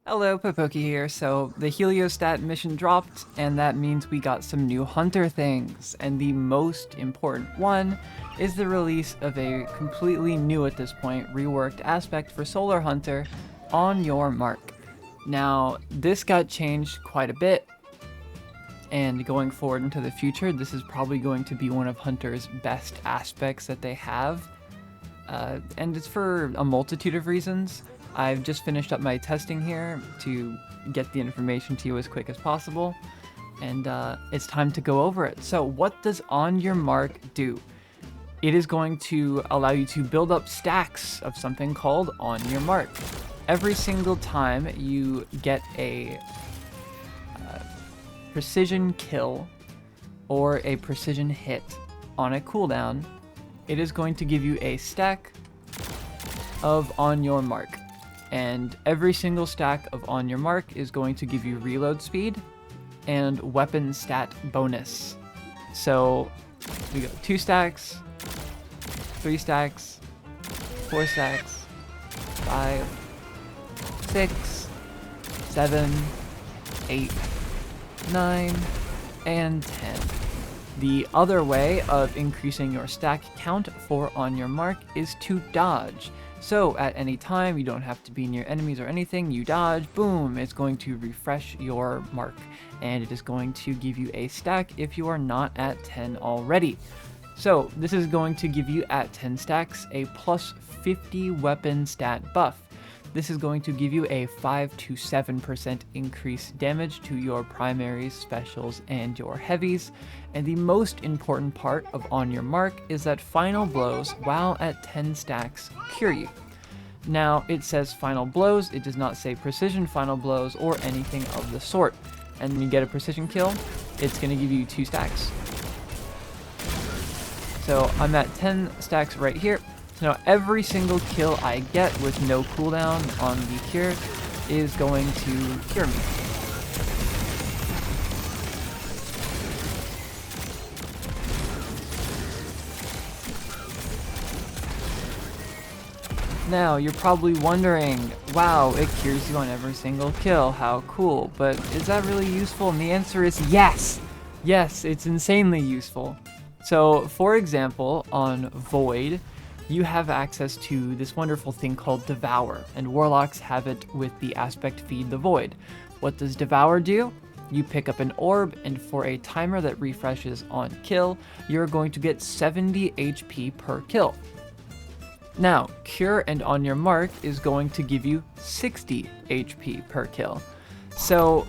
Hello, Popoki here. So the Heliostat mission dropped, and that means we got some new hunter things. And the most important one is the release of a completely new at this point, reworked aspect for Solar Hunter, On Your Mark. Now, this got changed quite a bit, and going forward into the future, this is probably going to be one of Hunter's best aspects that they have. And it's for a multitude of reasons. I've just finished up my testing here to get the information to you as quick as possible, and it's time to go over it. So what does On Your Mark do? It is going to allow you to build up stacks of something called On Your Mark. Every single time you get a precision kill or a precision hit on a cooldown, it is going to give you a stack of On Your Mark. And every single stack of On Your Mark is going to give you reload speed and weapon stat bonus. So we got 2 stacks, 3 stacks, 4 stacks, 5, 6, 7, 8, 9, and 10. The other way of increasing your stack count for On Your Mark is to dodge. So at any time, you don't have to be near enemies or anything, you dodge, boom, it's going to refresh your mark. And it is going to give you a stack if you are not at 10 already. So this is going to give you at 10 stacks a plus 50 weapon stat buff. This is going to give you a 5 to 7% increased damage to your primaries, specials, and your heavies. And the most important part of On Your Mark is that final blows, while at 10 stacks, cure you. Now, it says final blows, it does not say precision final blows or anything of the sort. And when you get a precision kill, it's going to give you 2 stacks. So I'm at 10 stacks right here. Now every single kill I get with no cooldown on the cure is going to cure me. Now you're probably wondering, wow, it cures you on every single kill, how cool, but is that really useful? And the answer is yes! Yes, it's insanely useful. So for example, on Void, you have access to this wonderful thing called Devour, and Warlocks have it with the aspect Feed the Void. What does Devour do? You pick up an orb, and for a timer that refreshes on kill, you're going to get 70 HP per kill. Now, Cure and On Your Mark is going to give you 60 HP per kill. So,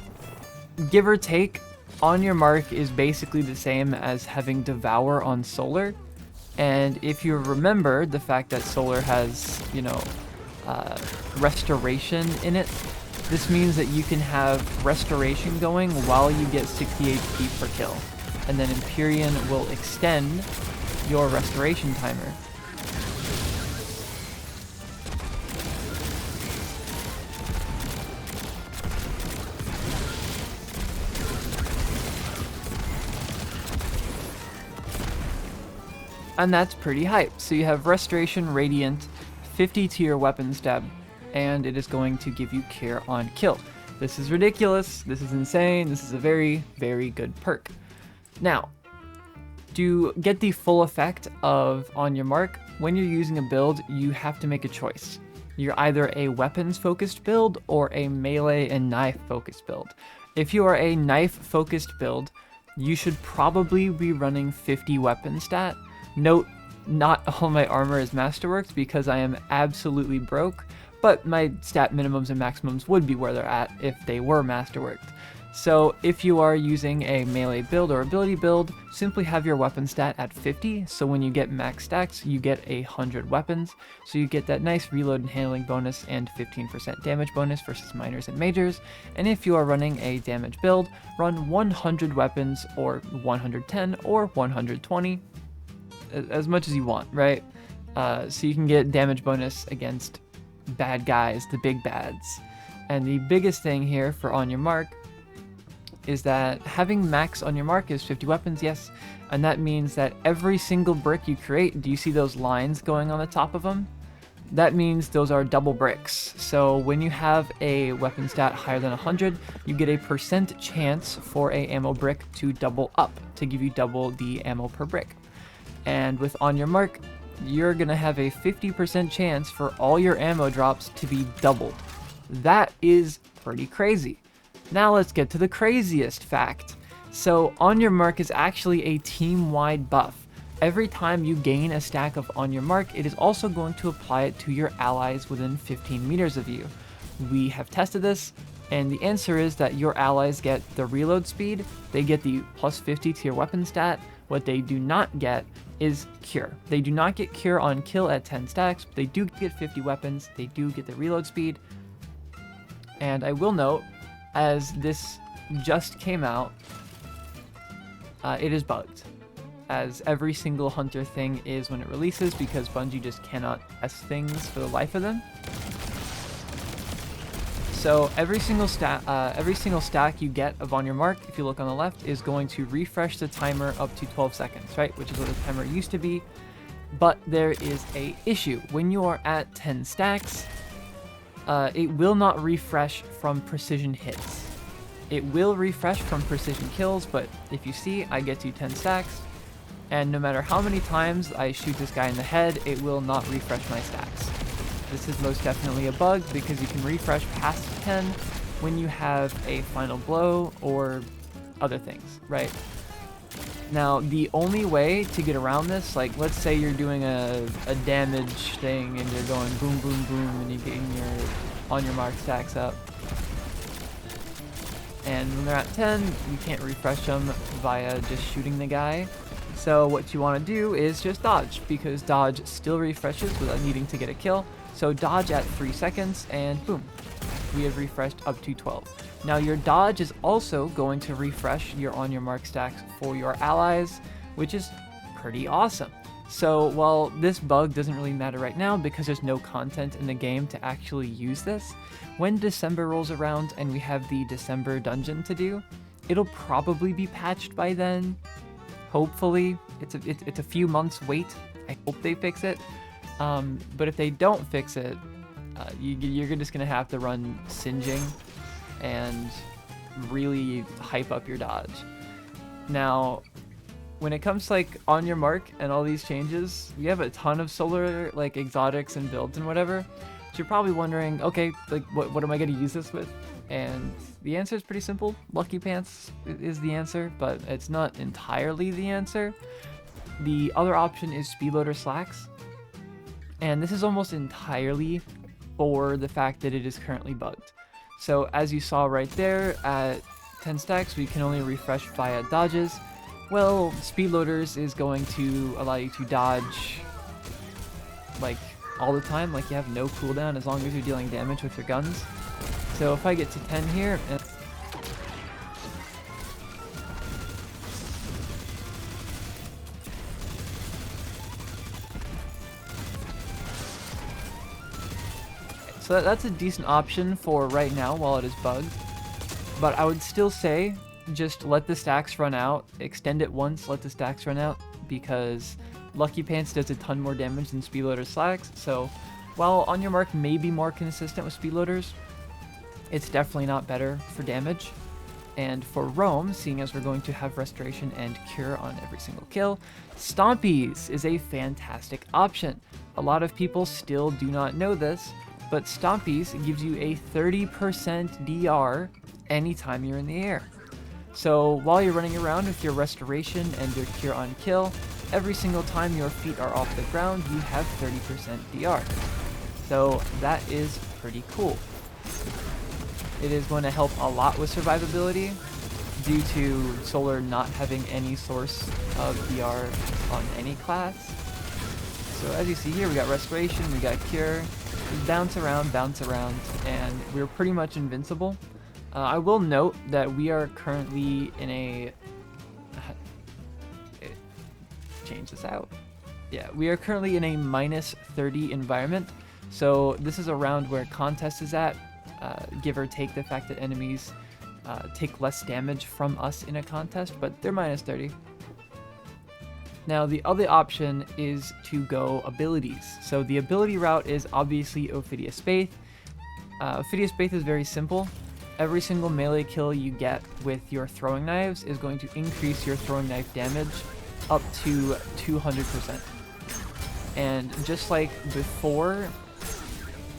give or take, On Your Mark is basically the same as having Devour on Solar. And if you remember the fact that Solar has, restoration in it, this means that you can have restoration going while you get 60 HP per kill. And then Empyrean will extend your restoration timer. And that's pretty hype. So you have Restoration Radiant, 50 to your weapon stab, and it is going to give you Cure on kill. This is ridiculous, this is insane, this is a very, very good perk. Now, to get the full effect of On Your Mark, when you're using a build, you have to make a choice. You're either a weapons-focused build or a melee and knife-focused build. If you are a knife-focused build, you should probably be running 50 weapon stat. Note, not all my armor is masterworked because I am absolutely broke, but my stat minimums and maximums would be where they're at if they were masterworked. So if you are using a melee build or ability build, simply have your weapon stat at 50, so when you get max stacks, you get 100 weapons, so you get that nice reload and handling bonus and 15% damage bonus versus minors and majors. And if you are running a damage build, run 100 weapons or 110 or 120, as much as you want, right? So you can get damage bonus against bad guys, the big bads. And the biggest thing here for On Your Mark is that having max On Your Mark is 50 weapons, yes, and that means that every single brick you create, do you see those lines going on the top of them? that means those are double bricks. So when you have a weapon stat higher than 100, you get a % chance for a ammo brick to double up, to give you double the ammo per brick. And with on your mark, you're gonna have a 50% chance for all your ammo drops to be doubled. That is pretty crazy. Now let's get to the craziest fact. So on your mark is actually a team-wide buff. Every time you gain a stack of on your mark, it is also going to apply it to your allies within 15 meters of you. We have tested this, and the answer is that your allies get the reload speed, they get the plus 50 to your weapon stat. What they do not get is cure. They do not get cure on kill at 10 stacks, but they do get 50 weapons, they do get the reload speed. And I will note, as this just came out, it is bugged, as every single hunter thing is when it releases, because Bungie just cannot test things for the life of them. So every single stack you get of on your mark, if you look on the left, is going to refresh the timer up to 12 seconds, right? Which is what the timer used to be. But there is a issue. When you are at 10 stacks, it will not refresh from precision hits. It will refresh from precision kills, but if you see, I get to 10 stacks, and no matter how many times I shoot this guy in the head, it will not refresh my stacks. This is most definitely a bug, because you can refresh past 10 when you have a final blow or other things, right? Now, the only way to get around this, like let's say you're doing a damage thing and you're going boom, boom, boom, and you're getting your on your mark stacks up. And when they're at 10, you can't refresh them via just shooting the guy. So what you want to do is just dodge, because dodge still refreshes without needing to get a kill. So dodge at 3 seconds and boom, we have refreshed up to 12. Now your dodge is also going to refresh your on your mark stacks for your allies, which is pretty awesome. So while this bug doesn't really matter right now because there's no content in the game to actually use this, when December rolls around and we have the December dungeon to do, it'll probably be patched by then. Hopefully. It's a few months wait. I hope they fix it. But if they don't fix it, you're just gonna have to run singeing and really hype up your dodge. Now, when it comes to like on your mark and all these changes, we have a ton of solar like exotics and builds and whatever. So you're probably wondering, okay, like what am I gonna use this with? And the answer is pretty simple. Lucky Pants is the answer, but it's not entirely the answer. The other option is Speedloader Slacks. And this is almost entirely for the fact that it is currently bugged. So as you saw right there, at 10 stacks, we can only refresh via dodges. Well, Speedloaders is going to allow you to dodge like all the time, like you have no cooldown as long as you're dealing damage with your guns. So if I get to 10 here, and so that's a decent option for right now while it is bugged. But I would still say just let the stacks run out, extend it once, let the stacks run out, because Lucky Pants does a ton more damage than Speedloader Slacks. So while on your mark may be more consistent with Speedloaders, it's definitely not better for damage. And for roam, seeing as we're going to have restoration and cure on every single kill, Stompees is a fantastic option. A lot of people still do not know this, but Stompees gives you a 30% DR anytime you're in the air. So while you're running around with your restoration and your cure on kill, every single time your feet are off the ground, you have 30% DR. So that is pretty cool. It is going to help a lot with survivability due to Solar not having any source of DR on any class. So as you see here, we got restoration, we got cure, bounce around, and we're pretty much invincible. I will note that we are currently in a... change this out. Yeah, we are currently in a minus 30 environment. So this is a round where contest is at. Give or take the fact that enemies take less damage from us in a contest, but they're minus 30. Now the other option is to go abilities. So the ability route is obviously Ophidia Spaith. Ophidia Spaith is very simple. Every single melee kill you get with your throwing knives is going to increase your throwing knife damage up to 200%. And just like before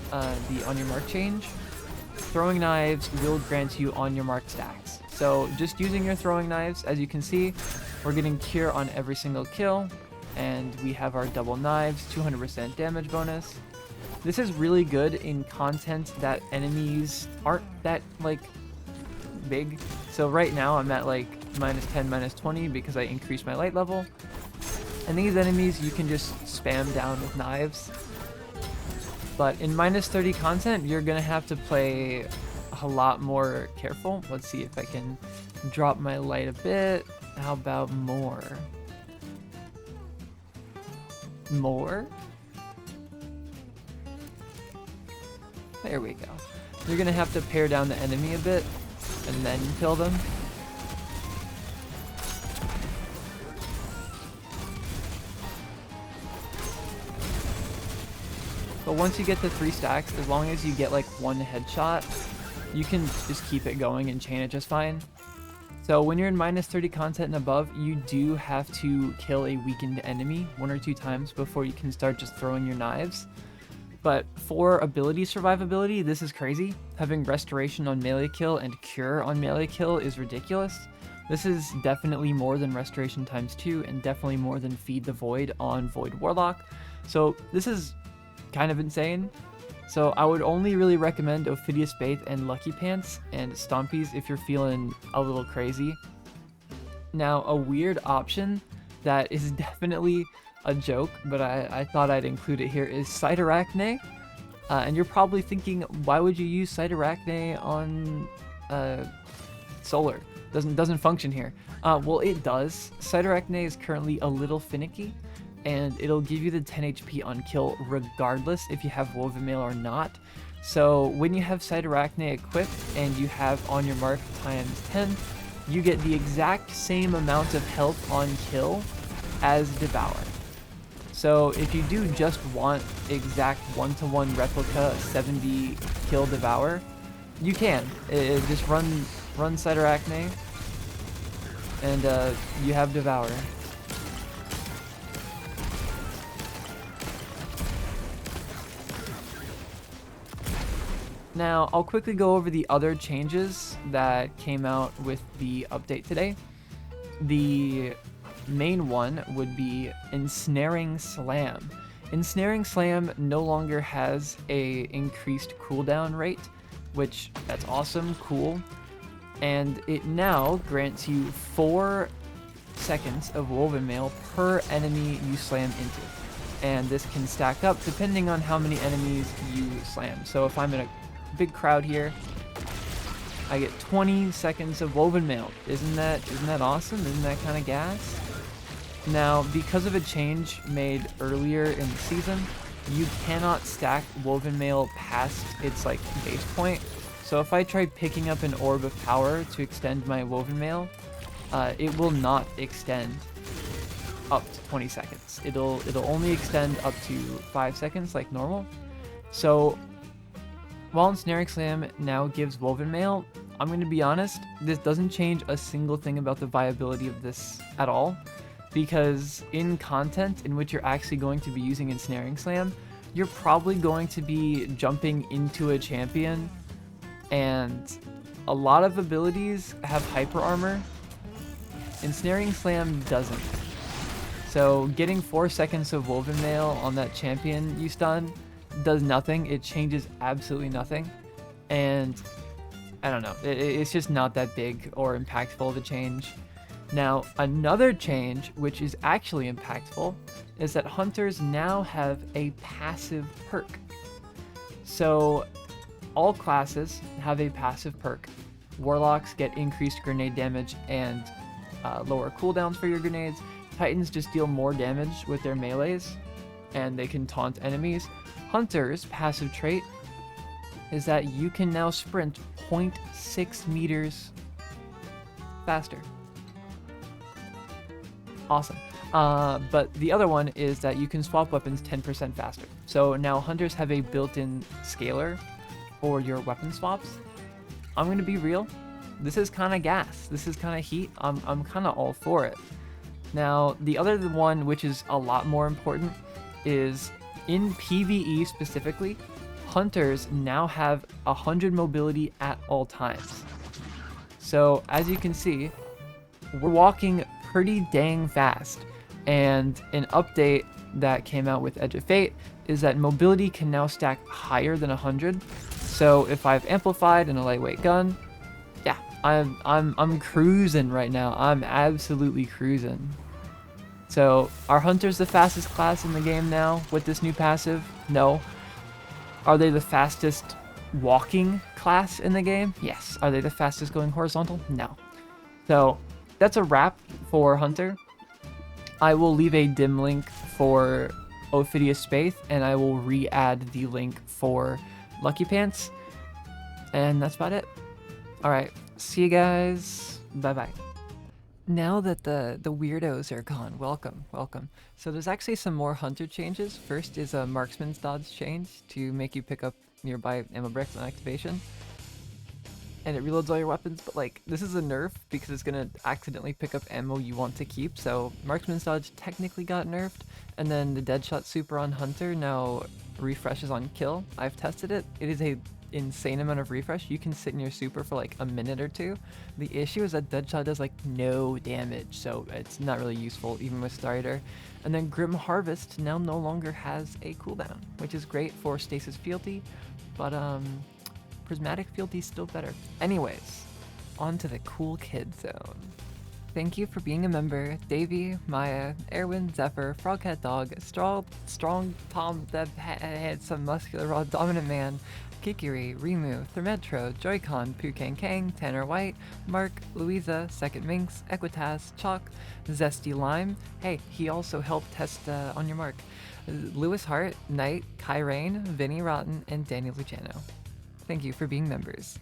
the on your mark change, throwing knives will grant you on your mark stacks. So just using your throwing knives, as you can see, we're getting cure on every single kill, and we have our double knives, 200% damage bonus. This is really good in content that enemies aren't that, like, big. So right now I'm at, like, -10, -20 because I increased my light level. And these enemies you can just spam down with knives. But in -30 content, you're gonna have to play a lot more careful. Let's see if I can drop my light a bit. How about more? More? There we go. You're gonna have to pare down the enemy a bit and then kill them. But once you get to 3 stacks, as long as you get like 1 headshot, you can just keep it going and chain it just fine. So when you're in -30 content and above, you do have to kill a weakened enemy 1 or 2 times before you can start just throwing your knives. But for ability survivability, this is crazy. Having restoration on melee kill and cure on melee kill is ridiculous. This is definitely more than restoration times 2 and definitely more than feed the void on Void Warlock. So this is kind of insane. So I would only really recommend Ophidia Spaith and Lucky Pants and Stompees if you're feeling a little crazy. Now, a weird option that is definitely a joke, but I thought I'd include it here, is Cytarachne. And you're probably thinking, why would you use Cytarachne on Solar? Doesn't function here. Well, it does. Cytarachne is currently a little finicky, and it'll give you the 10 HP on kill regardless if you have Woven Mail or not. So when you have Cytarachne equipped and you have on your mark ×10, you get the exact same amount of health on kill as Devour. So if you do just want exact 1-to-1 replica 70 kill Devour, you can. Just run Cytarachne and you have Devour. Now, I'll quickly go over the other changes that came out with the update today. The main one would be Ensnaring Slam. Ensnaring Slam no longer has a increased cooldown rate, which that's awesome, cool. And it now grants you 4 seconds of Woven Mail per enemy you slam into. And this can stack up depending on how many enemies you slam. So if I'm in a big crowd here, I get 20 seconds of Woven Mail. Isn't that awesome? Isn't that kind of gas? Now, because of a change made earlier in the season, you cannot stack Woven Mail past its like base point. So if I try picking up an Orb of Power to extend my Woven Mail, it will not extend up to 20 seconds. It'll only extend up to 5 seconds like normal. So while Ensnaring Slam now gives Woven Mail, I'm going to be honest, this doesn't change a single thing about the viability of this at all, because in content in which you're actually going to be using Ensnaring Slam, you're probably going to be jumping into a champion, and a lot of abilities have Hyper Armor. Ensnaring Slam doesn't. So getting 4 seconds of Woven Mail on that champion you stun does nothing. It changes absolutely nothing, and I don't know, it's just not that big or impactful of a change. Now, another change which is actually impactful is that hunters now have a passive perk. So all classes have a passive perk. Warlocks get increased grenade damage and lower cooldowns for your grenades. Titans just deal more damage with their melees, and they can taunt enemies. Hunter's passive trait is that you can now sprint 0.6 meters faster. Awesome. But the other one is that you can swap weapons 10% faster. So now hunters have a built-in scaler for your weapon swaps. I'm gonna be real, this is kind of gas. This is kind of heat. I'm kind of all for it. Now, the other one, which is a lot more important, is in PvE specifically, hunters now have 100 mobility at all times. So as you can see, we're walking pretty dang fast. And an update that came out with Edge of Fate is that mobility can now stack higher than 100. So if I've amplified and a lightweight gun, yeah, I'm cruising right now. I'm absolutely cruising. So are hunters the fastest class in the game now with this new passive? No. Are they the fastest walking class in the game? Yes. Are they the fastest going horizontal? No. So that's a wrap for hunter. I will leave a dim link for Ophidia Space, and I will re-add the link for Lucky Pants. And that's about it. Alright, see you guys. Bye-bye. Now that the weirdos are gone, welcome. So there's actually some more hunter changes. First is a marksman's dodge change to make you pick up nearby ammo bricks on activation. And it reloads all your weapons, but like, this is a nerf because it's gonna accidentally pick up ammo you want to keep, so Marksman's Dodge technically got nerfed, and then the Deadshot Super on Hunter now refreshes on kill. I've tested it. It is a insane amount of refresh. You can sit in your super for like a minute or two. The issue is that Deadshot does like no damage, so it's not really useful even with starter. And then Grim Harvest now no longer has a cooldown, which is great for Stasis Fealty, but Prismatic Fealty is still better. Anyways, on to the cool kid zone. Thank you for being a member, Davey, Maya, Erwin, Zephyr, Froghead Dog, Strong Tom, the Handsome Muscular Raw Dominant Man, Kikiri, Rimu, Thermetro, Joy-Con, Pukang Kang, Tanner White, Mark, Louisa, Second Minx, Equitas, Chalk, Zesty Lime. Hey, he also helped test on your mark. Lewis Hart, Knight, Kai Rain, Vinny Rotten, and Daniel Luciano. Thank you for being members.